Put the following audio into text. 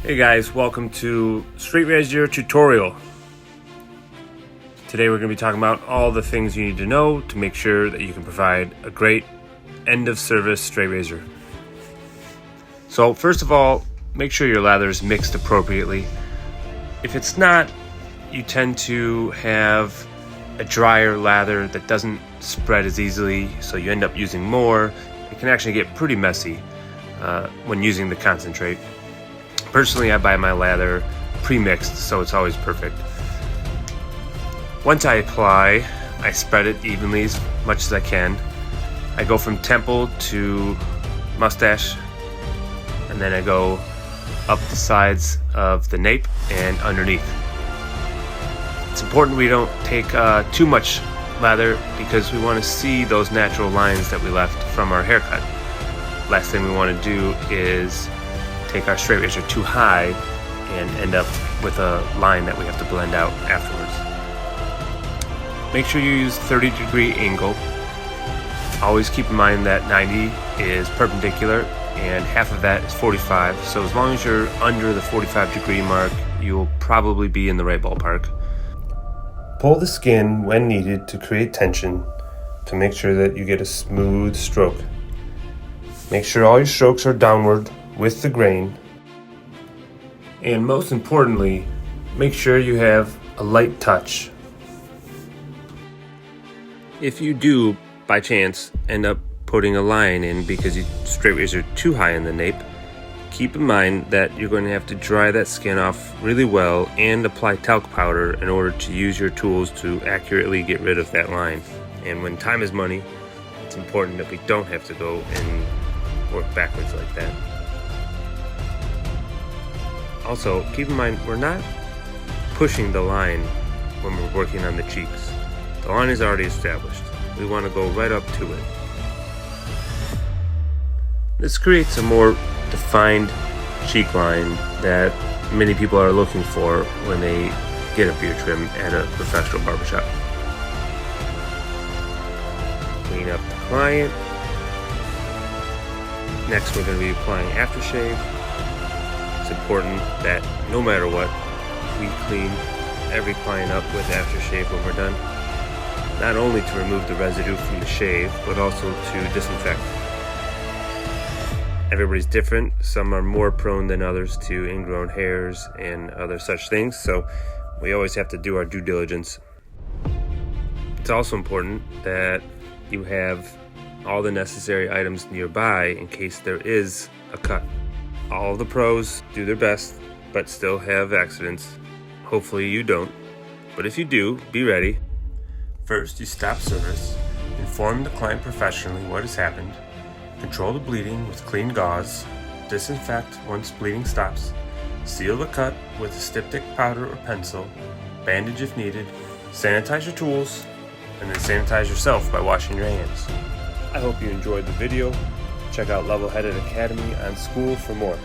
Hey guys, welcome to Straight Razor tutorial. Today we're going to be talking about all the things you need to know to make sure that you can provide a great end of service straight razor. So first of all, make sure your lather is mixed appropriately. If it's not, you tend to have a drier lather that doesn't spread as easily, so you end up using more. It can actually get pretty messy when using the concentrate. Personally, I buy my lather pre-mixed, so it's always perfect. Once I apply, I spread it evenly as much as I can. I go from temple to mustache, and then I go up the sides of the nape and underneath. It's important we don't take too much lather because we want to see those natural lines that we left from our haircut. Last thing we want to do is take our straight razor too high and end up with a line that we have to blend out afterwards. Make sure you use 30-degree angle. Always keep in mind that 90 is perpendicular and half of that is 45. So as long as you're under the 45-degree mark, you'll probably be in the right ballpark. Pull the skin when needed to create tension to make sure that you get a smooth stroke. Make sure all your strokes are downward with the grain, and most importantly, make sure you have a light touch. If you do by chance end up putting a line in because you straight razor too high in the nape, keep in mind that you're going to have to dry that skin off really well and apply talc powder in order to use your tools to accurately get rid of that line. And when time is money, it's important that we don't have to go and work backwards like that. Also, keep in mind, we're not pushing the line when we're working on the cheeks. The line is already established. We want to go right up to it. This creates a more defined cheek line that many people are looking for when they get a beard trim at a professional barbershop. Clean up the client. Next, we're going to be applying aftershave. It's important that no matter what, we clean every client up with aftershave when we're done. Not only to remove the residue from the shave, but also to disinfect. Everybody's different. Some are more prone than others to ingrown hairs and other such things, so we always have to do our due diligence. It's also important that you have all the necessary items nearby in case there is a cut. All the pros do their best, but still have accidents. Hopefully you don't, but if you do, be ready. First, you stop service, inform the client professionally what has happened, control the bleeding with clean gauze, disinfect once bleeding stops, seal the cut with a styptic powder or pencil, bandage if needed, sanitize your tools, and then sanitize yourself by washing your hands. I hope you enjoyed the video. Check out Level Headed Academy on Skool for more.